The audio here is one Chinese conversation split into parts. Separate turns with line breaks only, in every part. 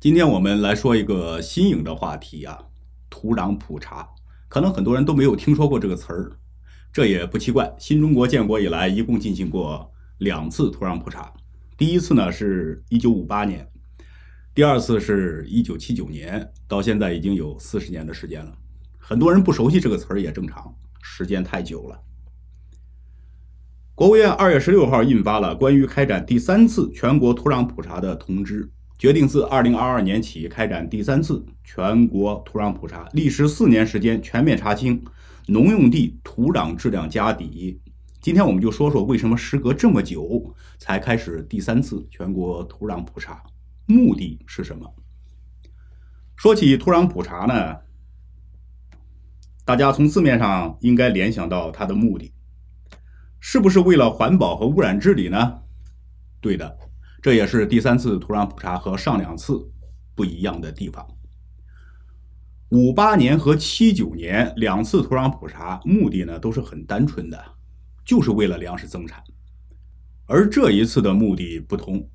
今天我们来说一个新颖的话题啊，土壤普查。可能很多人都没有听说过这个词儿，这也不奇怪。新中国建国以来，一共进行过2次土壤普查。第一次呢是1958年，第二次是1979年，到现在已经有40年的时间了。很多人不熟悉这个词儿也正常，时间太久了。国务院2月16号印发了关于开展第3次全国土壤普查的通知，决定自2022年起开展第3次全国土壤普查，历时4年时间全面查清农用地土壤质量家底。今天我们就说说为什么时隔这么久才开始第3次全国土壤普查，目的是什么？说起土壤普查呢，大家从字面上应该联想到它的目的，是不是为了环保和污染治理呢？对的，这也是第3次土壤普查和上2次不一样的地方。58年和79年2次土壤普查目的呢都是很单纯的，就是为了粮食增产。而这一次的目的不同，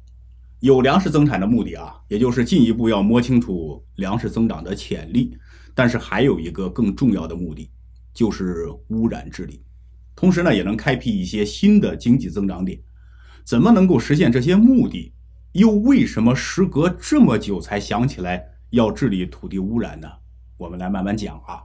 有粮食增产的目的啊，也就是进一步要摸清楚粮食增长的潜力，但是还有一个更重要的目的，就是污染治理。同时呢，也能开辟一些新的经济增长点。怎么能够实现这些目的？又为什么时隔这么久才想起来要治理土地污染呢？我们来慢慢讲啊。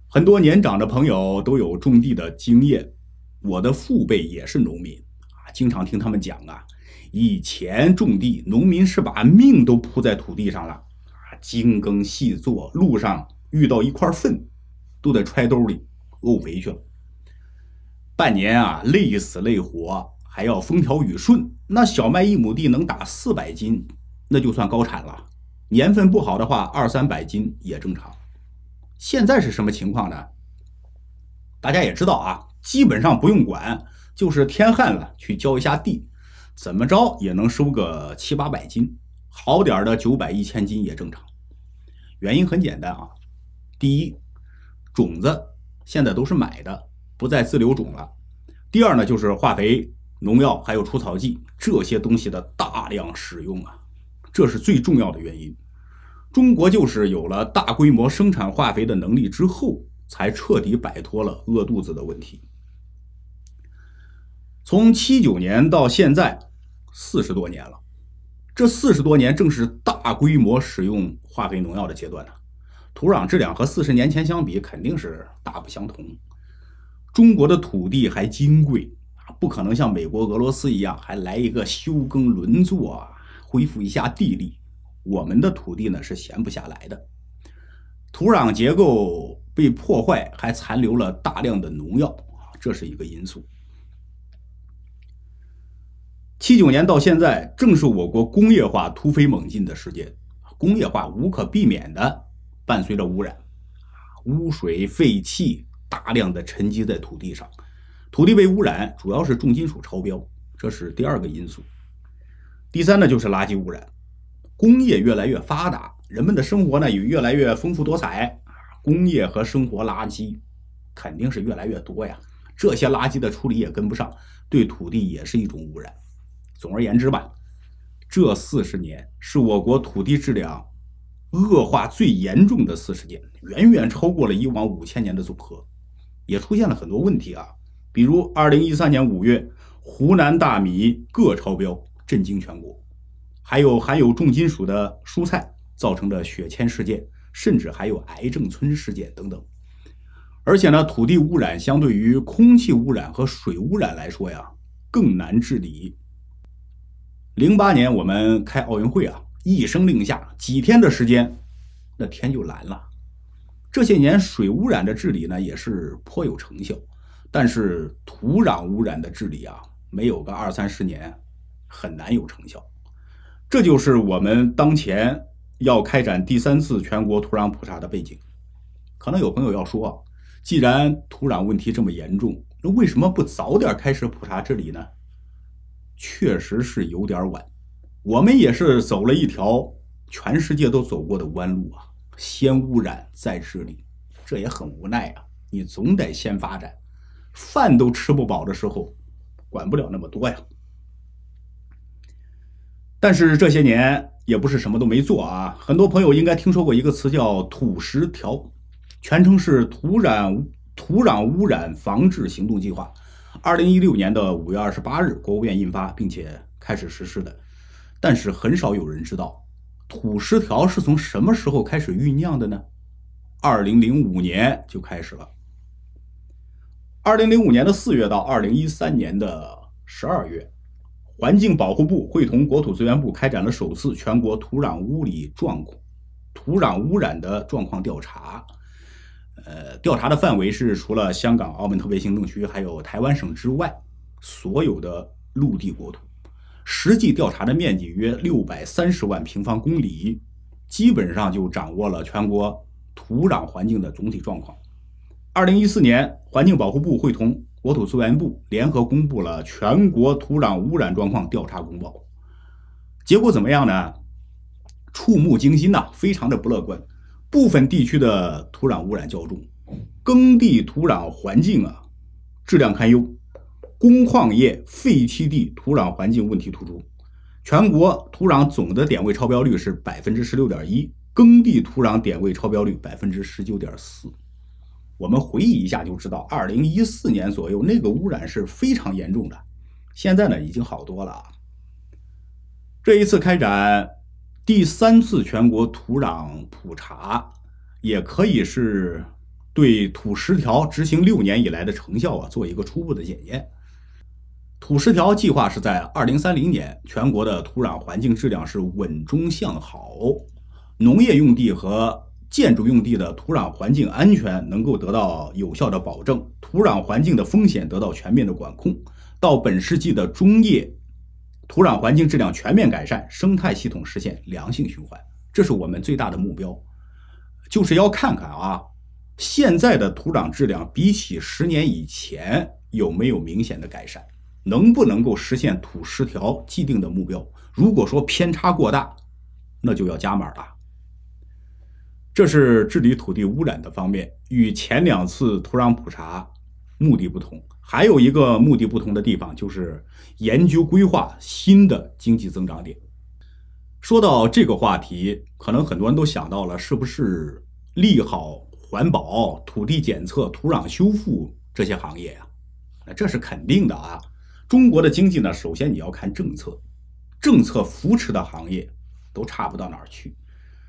很多年长的朋友都有种地的经验，我的父辈也是农民啊，经常听他们讲啊，以前种地，农民是把命都扑在土地上了啊，精耕细作，路上遇到一块粪，都得揣兜里沤回去了。半年啊，累死累活，还要风调雨顺，那小麦1亩地能打400斤，那就算高产了。年份不好的话，200-300斤也正常。现在是什么情况呢？大家也知道啊，基本上不用管，就是天旱了去浇一下地，怎么着也能收个700-800斤，好点的900-1000斤也正常。原因很简单啊，第一，种子现在都是买的，不再自留种了。第二呢，就是化肥、农药还有除草剂这些东西的大量使用啊，这是最重要的原因。中国就是有了大规模生产化肥的能力之后，才彻底摆脱了饿肚子的问题。从79年到现在40多年了，这40多年正是大规模使用化肥农药的阶段呢。土壤质量和40年前相比肯定是大不相同。中国的土地还金贵，不可能像美国、俄罗斯一样还来一个休耕轮作啊，恢复一下地力。我们的土地呢是闲不下来的，土壤结构被破坏，还残留了大量的农药，这是一个因素。79年到现在，正是我国工业化突飞猛进的时间。工业化无可避免的伴随着污染，污水、废气大量的沉积在土地上，土地被污染主要是重金属超标，这是第2个因素。第3呢，就是垃圾污染。工业越来越发达，人们的生活呢也越来越丰富多彩，工业和生活垃圾肯定是越来越多呀。这些垃圾的处理也跟不上，对土地也是一种污染。总而言之吧，这40年是我国土地质量恶化最严重的40年，远远超过了以往5000年的总和，也出现了很多问题啊。比如2013年5月，湖南大米各超标，震惊全国。还有含有重金属的蔬菜造成的血铅事件，甚至还有癌症村事件等等。而且呢，土地污染相对于空气污染和水污染来说呀，更难治理。08年我们开奥运会啊，一声令下，几天的时间，那天就蓝了。这些年水污染的治理呢，也是颇有成效，但是土壤污染的治理啊，没有个20-30年，很难有成效。这就是我们当前要开展第3次全国土壤普查的背景。可能有朋友要说，既然土壤问题这么严重，那为什么不早点开始普查治理呢？确实是有点晚，我们也是走了一条全世界都走过的弯路啊，先污染再治理，这也很无奈啊。你总得先发展，饭都吃不饱的时候，管不了那么多呀。但是这些年也不是什么都没做啊。很多朋友应该听说过一个词叫土10条，全称是土壤污染防治行动计划。2016年的5月28日，国务院印发并且开始实施的。但是很少有人知道，土10条是从什么时候开始酝酿的呢？2005年就开始了。2005年的4月到2013年的12月，环境保护部会同国土资源部开展了首次全国土壤污染的状况调查。调查的范围是除了香港、澳门特别行政区还有台湾省之外，所有的陆地国土。实际调查的面积约630万平方公里，基本上就掌握了全国土壤环境的总体状况。2014年，环境保护部会同国土资源部联合公布了全国土壤污染状况调查公报。结果怎么样呢？触目惊心呐，非常的不乐观。部分地区的土壤污染较重，耕地土壤环境质量堪忧，工矿业废弃地土壤环境问题突出。全国土壤总的点位超标率是 16.1%， 耕地土壤点位超标率 19.4%。我们回忆一下就知道，2014年左右那个污染是非常严重的，现在呢已经好多了。这一次开展第3次全国土壤普查，也可以是对土10条执行6年以来的成效做一个初步的检验。土10条计划是在2030年，全国的土壤环境质量是稳中向好，农业用地和建筑用地的土壤环境安全能够得到有效的保证，土壤环境的风险得到全面的管控。到本世纪的中叶，土壤环境质量全面改善，生态系统实现良性循环，这是我们最大的目标。就是要看看现在的土壤质量比起10年以前有没有明显的改善，能不能够实现土10条既定的目标。如果说偏差过大，那就要加码了。这是治理土地污染的方面，与前2次土壤普查目的不同。还有一个目的不同的地方，就是研究规划新的经济增长点。说到这个话题，可能很多人都想到了，是不是利好环保、土地检测、土壤修复这些行业那这是肯定的中国的经济呢，首先你要看政策，政策扶持的行业都差不到哪儿去。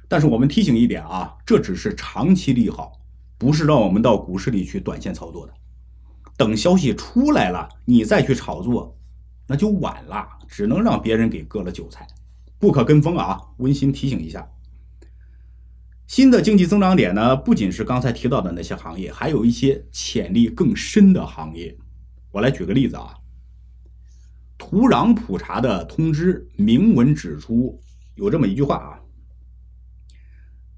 但是我们提醒一点这只是长期利好，不是让我们到股市里去短线操作的。等消息出来了，你再去炒作，那就晚了，只能让别人给割了韭菜，不可跟风温馨提醒一下。新的经济增长点呢，不仅是刚才提到的那些行业，还有一些潜力更深的行业。我来举个例子土壤普查的通知明文指出，有这么一句话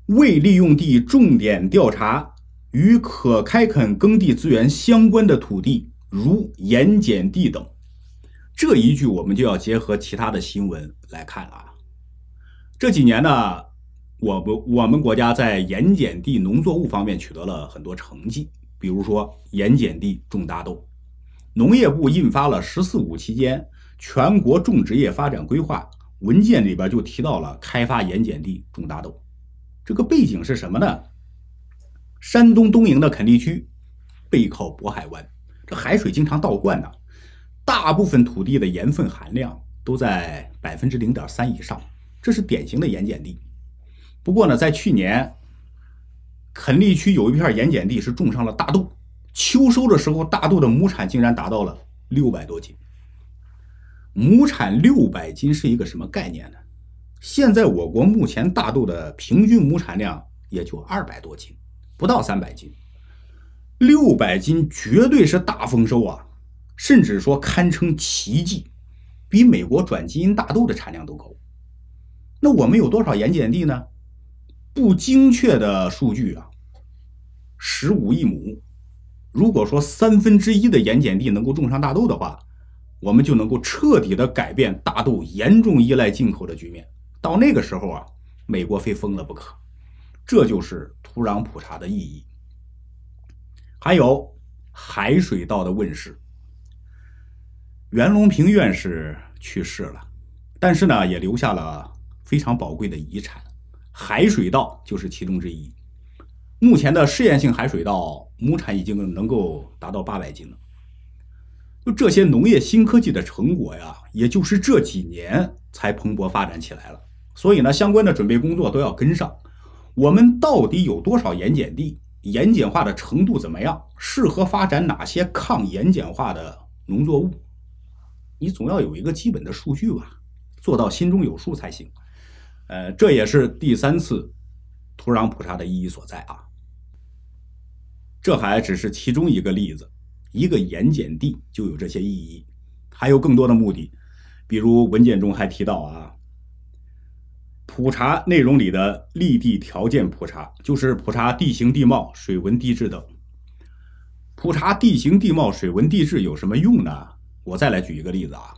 未利用地重点调查与可开垦耕地资源相关的土地，如盐碱地等。这一句我们就要结合其他的新闻来看了这几年呢，我们国家在盐碱地农作物方面取得了很多成绩，比如说盐碱地种大豆，农业部印发了“14五”期间全国种植业发展规划文件里边就提到了开发盐碱地种大豆。这个背景是什么呢？山东东营的垦地区背靠渤海湾，这海水经常倒灌大部分土地的盐分含量都在 0.3% 以上，这是典型的盐碱地。不过呢，在去年垦地区有一片盐碱地是种上了大豆，秋收的时候大豆的亩产竟然达到了600多斤。亩产600斤是一个什么概念呢？现在我国目前大豆的平均亩产量也就200多斤，不到300斤。600斤绝对是大丰收甚至说堪称奇迹，比美国转基因大豆的产量都高。那我们有多少盐碱地呢？不精确的数据15亿亩。如果说1/3的盐碱地能够种上大豆的话，我们就能够彻底的改变大豆严重依赖进口的局面。到那个时候美国非疯了不可。这就是土壤普查的意义。还有海水稻的问世。袁隆平院士去世了，但是呢，也留下了非常宝贵的遗产，海水稻就是其中之一。目前的试验性海水稻亩产已经能够达到800斤了。就这些农业新科技的成果呀，也就是这几年才蓬勃发展起来了。所以呢，相关的准备工作都要跟上。我们到底有多少盐碱地？盐碱化的程度怎么样？适合发展哪些抗盐碱化的农作物？你总要有一个基本的数据吧，做到心中有数才行。这也是第3次土壤普查的意义所在啊。这还只是其中一个例子，一个盐碱地就有这些意义，还有更多的目的。比如文件中还提到啊，普查内容里的立地条件普查，就是普查地形地貌、水文地质等。普查地形地貌、水文地质有什么用呢？我再来举一个例子啊，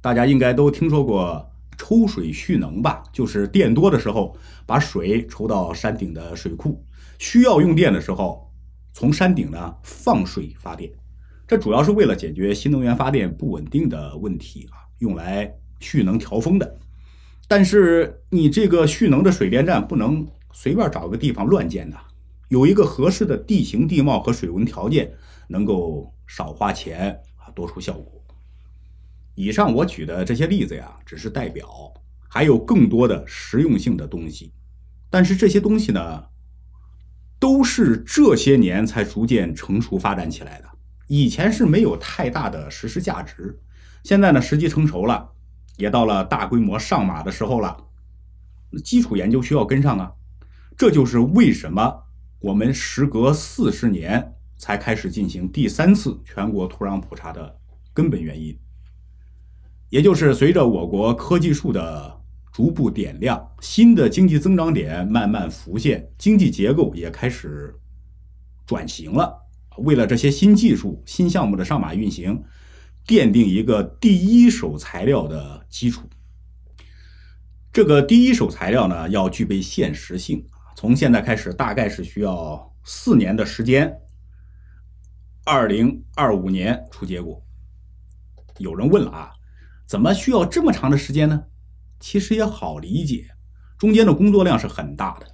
大家应该都听说过抽水蓄能吧，就是电多的时候把水抽到山顶的水库，需要用电的时候从山顶呢放水发电。这主要是为了解决新能源发电不稳定的问题啊，用来蓄能调峰的。但是你这个蓄能的水电站不能随便找个地方乱建的，有一个合适的地形地貌和水文条件，能够少花钱多出效果。以上我举的这些例子呀，只是代表，还有更多的实用性的东西。但是这些东西呢，都是这些年才逐渐成熟发展起来的，以前是没有太大的实施价值。现在呢，时机成熟了，也到了大规模上马的时候了，基础研究需要跟上啊。这就是为什么我们时隔40年才开始进行第3次全国土壤普查的根本原因。也就是随着我国科技树的逐步点亮，新的经济增长点慢慢浮现，经济结构也开始转型了。为了这些新技术、新项目的上马运行，奠定一个第一手材料的基础。这个第一手材料呢，要具备现实性，从现在开始大概是需要4年的时间，2025年出结果。有人问了啊，怎么需要这么长的时间呢？其实也好理解，中间的工作量是很大的。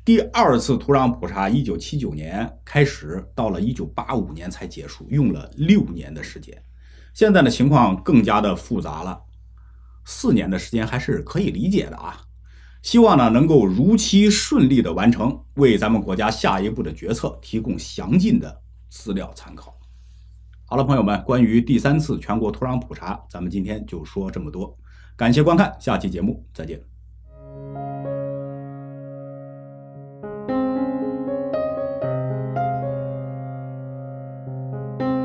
第2次土壤普查1979年开始，到了1985年才结束，用了6年的时间。现在的情况更加的复杂了，4年的时间还是可以理解的啊。希望呢能够如期顺利的完成，为咱们国家下一步的决策提供详尽的资料参考。好了，朋友们，关于第3次全国土壤普查，咱们今天就说这么多。感谢观看，下期节目再见。